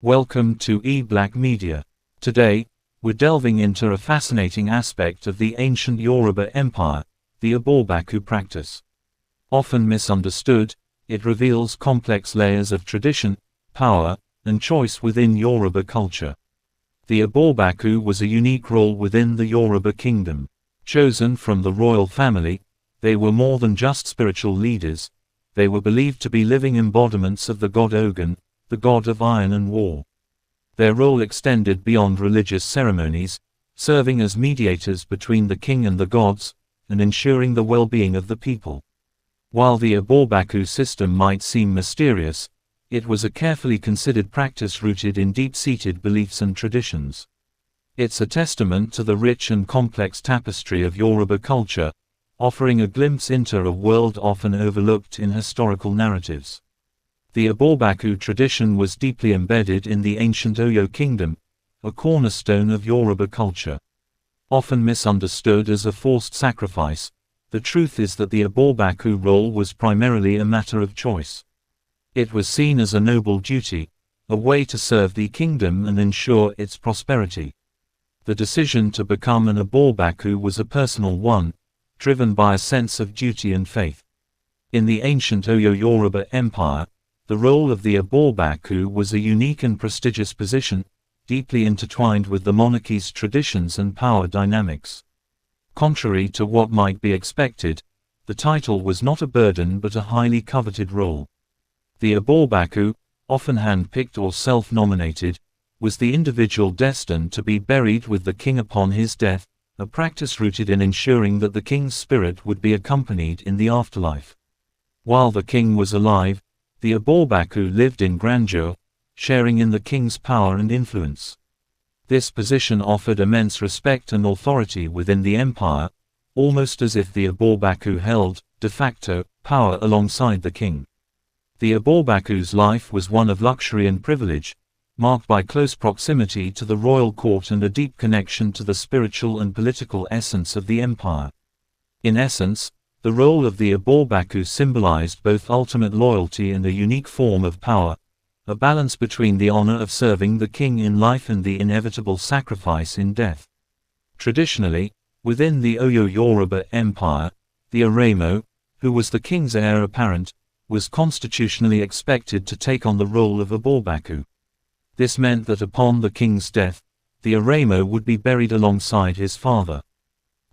Welcome to eBlack Media. Today, we're delving into a fascinating aspect of the ancient Yoruba Empire, the ABOBAKU practice. Often misunderstood, it reveals complex layers of tradition, power, and choice within Yoruba culture. The ABOBAKU was a unique role within the Yoruba kingdom. Chosen from the royal family, they were more than just spiritual leaders. They were believed to be living embodiments of the god Ogun, the god of iron and war. Their role extended beyond religious ceremonies, serving as mediators between the king and the gods, and ensuring the well-being of the people. While the ABOBAKU system might seem mysterious, it was a carefully considered practice rooted in deep-seated beliefs and traditions. It's a testament to the rich and complex tapestry of Yoruba culture, offering a glimpse into a world often overlooked in historical narratives. The ABOBAKU tradition was deeply embedded in the ancient Oyo kingdom, a cornerstone of Yoruba culture. Often misunderstood as a forced sacrifice, the truth is that the ABOBAKU role was primarily a matter of choice. It was seen as a noble duty, a way to serve the kingdom and ensure its prosperity. The decision to become an ABOBAKU was a personal one, driven by a sense of duty and faith. In the ancient Oyo Yoruba Empire, the role of the ABOBAKU was a unique and prestigious position, deeply intertwined with the monarchy's traditions and power dynamics. Contrary to what might be expected, the title was not a burden but a highly coveted role. The ABOBAKU, often hand-picked or self-nominated, was the individual destined to be buried with the king upon his death, a practice rooted in ensuring that the king's spirit would be accompanied in the afterlife. While the king was alive, the ABOBAKU lived in grandeur, sharing in the king's power and influence. This position offered immense respect and authority within the empire, almost as if the ABOBAKU held, de facto, power alongside the king. The ABOBAKU's life was one of luxury and privilege, marked by close proximity to the royal court and a deep connection to the spiritual and political essence of the empire. In essence, the role of the ABOBAKU symbolized both ultimate loyalty and a unique form of power, a balance between the honor of serving the king in life and the inevitable sacrifice in death. Traditionally, within the Oyo Yoruba Empire, the Aremo, who was the king's heir apparent, was constitutionally expected to take on the role of ABOBAKU. This meant that upon the king's death, the Aremo would be buried alongside his father.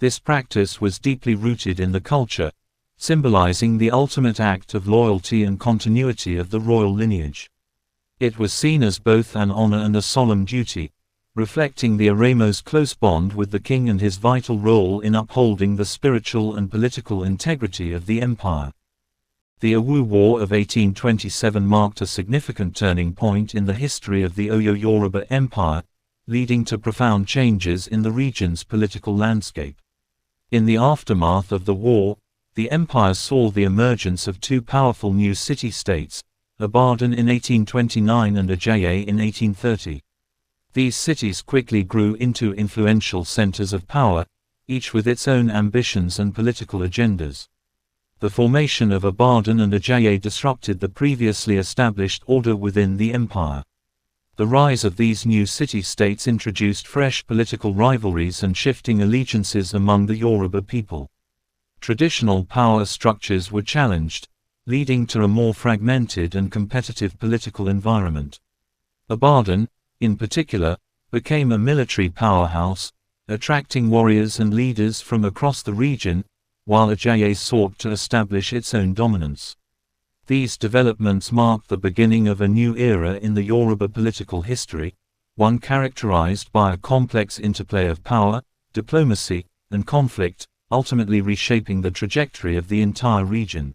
This practice was deeply rooted in the culture, symbolizing the ultimate act of loyalty and continuity of the royal lineage. It was seen as both an honor and a solemn duty, reflecting the Aremo's close bond with the king and his vital role in upholding the spiritual and political integrity of the empire. The Awu War of 1827 marked a significant turning point in the history of the Oyo Yoruba Empire, leading to profound changes in the region's political landscape. In the aftermath of the war, the empire saw the emergence of two powerful new city-states, Ibadan in 1829 and Ajayi in 1830. These cities quickly grew into influential centers of power, each with its own ambitions and political agendas. The formation of Ibadan and Ajayi disrupted the previously established order within the empire. The rise of these new city-states introduced fresh political rivalries and shifting allegiances among the Yoruba people. Traditional power structures were challenged, leading to a more fragmented and competitive political environment. Ibadan, in particular, became a military powerhouse, attracting warriors and leaders from across the region, while Ajayi sought to establish its own dominance. These developments marked the beginning of a new era in the Yoruba political history, one characterized by a complex interplay of power, diplomacy, and conflict, ultimately reshaping the trajectory of the entire region.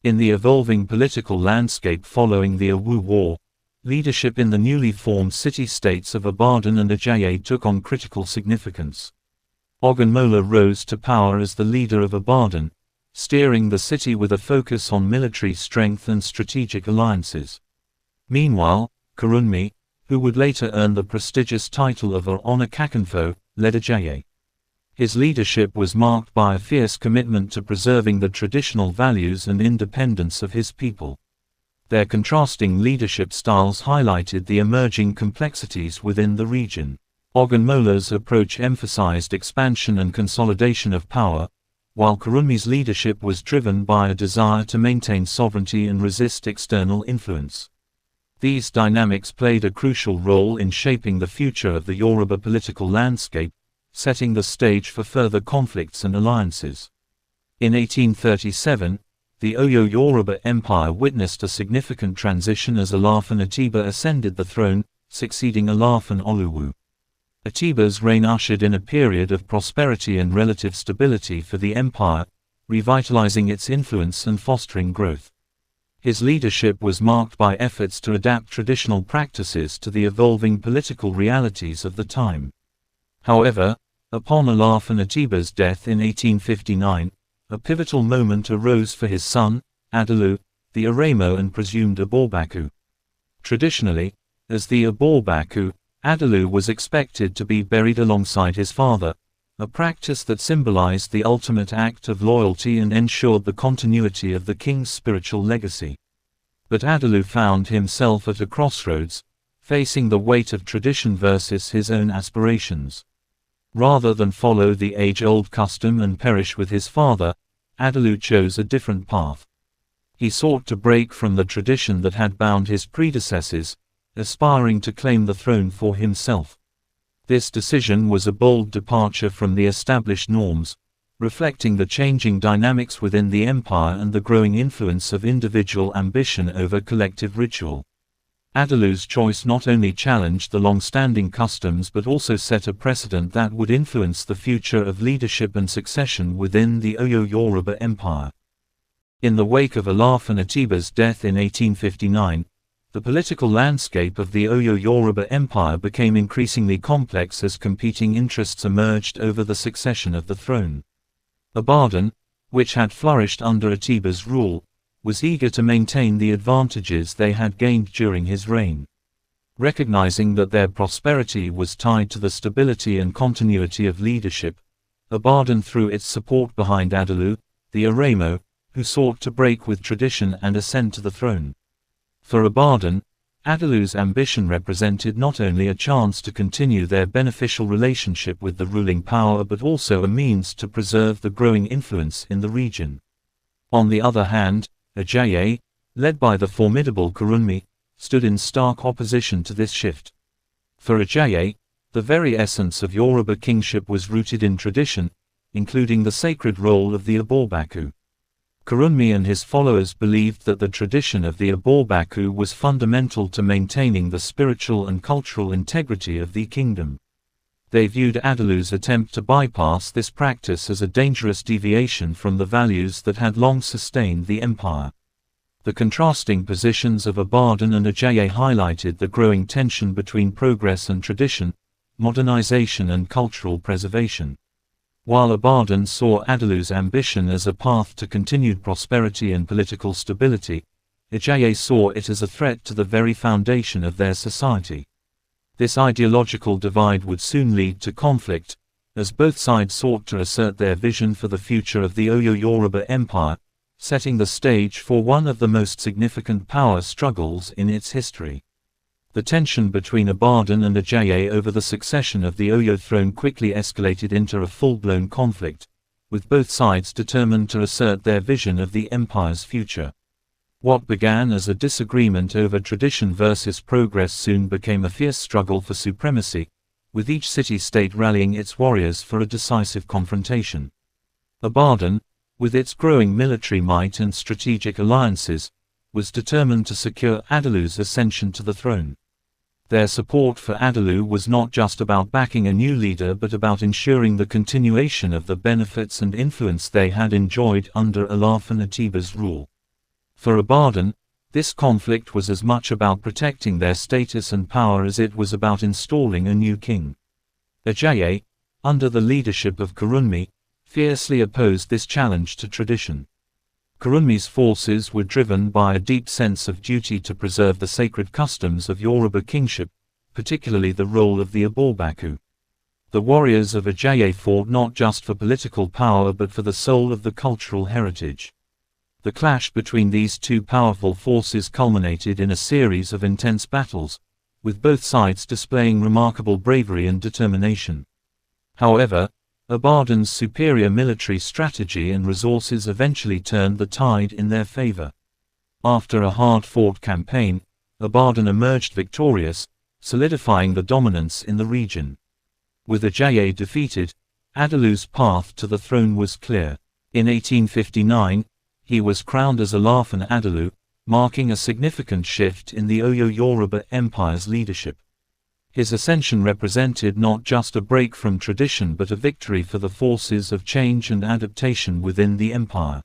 In the evolving political landscape following the Awu War, leadership in the newly formed city-states of Ibadan and Ajayi took on critical significance. Ogunmola rose to power as the leader of Ibadan, steering the city with a focus on military strength and strategic alliances. Meanwhile, Kurunmi, who would later earn the prestigious title of Ona Kakanfo, led Ajayi. His leadership was marked by a fierce commitment to preserving the traditional values and independence of his people. Their contrasting leadership styles highlighted the emerging complexities within the region. Ogunmola's approach emphasized expansion and consolidation of power, while Kurunmi's leadership was driven by a desire to maintain sovereignty and resist external influence. These dynamics played a crucial role in shaping the future of the Yoruba political landscape, setting the stage for further conflicts and alliances. In 1837, the Oyo Yoruba Empire witnessed a significant transition as Alaafin Atiba ascended the throne, succeeding Alaafin Oluwu. Atiba's reign ushered in a period of prosperity and relative stability for the empire, revitalizing its influence and fostering growth. His leadership was marked by efforts to adapt traditional practices to the evolving political realities of the time. However, upon Alaafin Atiba's death in 1859, a pivotal moment arose for his son, Adalu, the Aremo and presumed ABOBAKU. Traditionally, as the ABOBAKU, Adalu was expected to be buried alongside his father, a practice that symbolized the ultimate act of loyalty and ensured the continuity of the king's spiritual legacy. But Adalu found himself at a crossroads, facing the weight of tradition versus his own aspirations. Rather than follow the age-old custom and perish with his father, Adalu chose a different path. He sought to break from the tradition that had bound his predecessors, aspiring to claim the throne for himself. This decision was a bold departure from the established norms, reflecting the changing dynamics within the empire and the growing influence of individual ambition over collective ritual. Adalu's choice not only challenged the long-standing customs but also set a precedent that would influence the future of leadership and succession within the Oyo Yoruba Empire. In the wake of Alaafin Atiba's death in 1859, the political landscape of the Oyo Yoruba Empire became increasingly complex as competing interests emerged over the succession of the throne. Ibadan, which had flourished under Atiba's rule, was eager to maintain the advantages they had gained during his reign. Recognizing that their prosperity was tied to the stability and continuity of leadership, Ibadan threw its support behind Adalu, the Aremo, who sought to break with tradition and ascend to the throne. For Ibadan, Adalu's ambition represented not only a chance to continue their beneficial relationship with the ruling power but also a means to preserve the growing influence in the region. On the other hand, Ajayi, led by the formidable Kurunmi, stood in stark opposition to this shift. For Ajayi, the very essence of Yoruba kingship was rooted in tradition, including the sacred role of the ABOBAKU. Kurunmi and his followers believed that the tradition of the ABOBAKU was fundamental to maintaining the spiritual and cultural integrity of the kingdom. They viewed Adalu's attempt to bypass this practice as a dangerous deviation from the values that had long sustained the empire. The contrasting positions of Ibadan and Ajayi highlighted the growing tension between progress and tradition, modernization and cultural preservation. While Ibadan saw Adalu's ambition as a path to continued prosperity and political stability, Ajayi saw it as a threat to the very foundation of their society. This ideological divide would soon lead to conflict, as both sides sought to assert their vision for the future of the Oyo Yoruba Empire, setting the stage for one of the most significant power struggles in its history. The tension between Ibadan and Ajayi over the succession of the Oyo throne quickly escalated into a full-blown conflict, with both sides determined to assert their vision of the empire's future. What began as a disagreement over tradition versus progress soon became a fierce struggle for supremacy, with each city-state rallying its warriors for a decisive confrontation. Ibadan, with its growing military might and strategic alliances, was determined to secure Adalu's ascension to the throne. Their support for Adalu was not just about backing a new leader but about ensuring the continuation of the benefits and influence they had enjoyed under Alaafin Atiba's rule. For Ibadan, this conflict was as much about protecting their status and power as it was about installing a new king. Ajayi, under the leadership of Kurunmi, fiercely opposed this challenge to tradition. Kurunmi's forces were driven by a deep sense of duty to preserve the sacred customs of Yoruba kingship, particularly the role of the ABOBAKU. The warriors of Ajayi fought not just for political power but for the soul of the cultural heritage. The clash between these two powerful forces culminated in a series of intense battles, with both sides displaying remarkable bravery and determination. However, Ibadan's superior military strategy and resources eventually turned the tide in their favor. After a hard-fought campaign, Ibadan emerged victorious, solidifying the dominance in the region. With Ajayi defeated, Adalu's path to the throne was clear. In 1859, he was crowned as Alafin Adalu, marking a significant shift in the Oyo Yoruba Empire's leadership. His ascension represented not just a break from tradition but a victory for the forces of change and adaptation within the empire.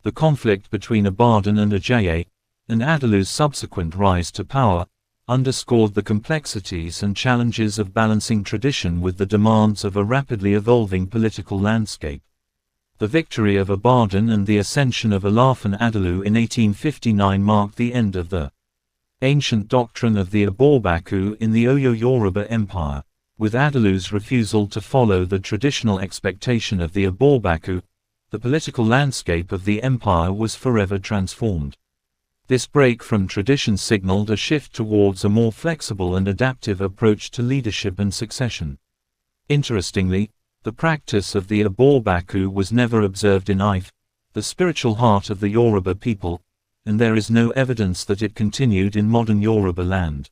The conflict between Ibadan and Ajayi, and Adalu's subsequent rise to power, underscored the complexities and challenges of balancing tradition with the demands of a rapidly evolving political landscape. The victory of Ibadan and the ascension of Alafin Adalu in 1859 marked the end of the ancient doctrine of the ABOBAKU in the Oyo Yoruba Empire. With Adalu's refusal to follow the traditional expectation of the ABOBAKU, the political landscape of the empire was forever transformed. This break from tradition signaled a shift towards a more flexible and adaptive approach to leadership and succession. Interestingly, the practice of the ABOBAKU was never observed in Ife, the spiritual heart of the Yoruba people, and there is no evidence that it continued in modern Yoruba land.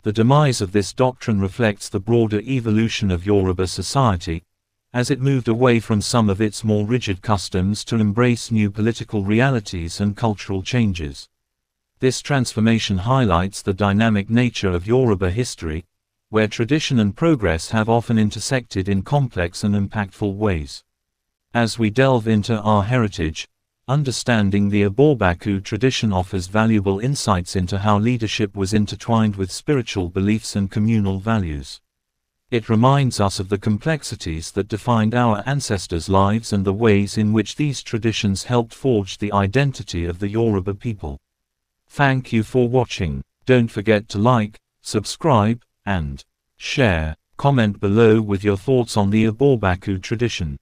The demise of this doctrine reflects the broader evolution of Yoruba society, as it moved away from some of its more rigid customs to embrace new political realities and cultural changes. This transformation highlights the dynamic nature of Yoruba history, where tradition and progress have often intersected in complex and impactful ways. As we delve into our heritage, understanding the ABOBAKU tradition offers valuable insights into how leadership was intertwined with spiritual beliefs and communal values. It reminds us of the complexities that defined our ancestors' lives and the ways in which these traditions helped forge the identity of the Yoruba people. Thank you for watching. Don't forget to like, subscribe, and share. Comment below with your thoughts on the ABOBAKU tradition.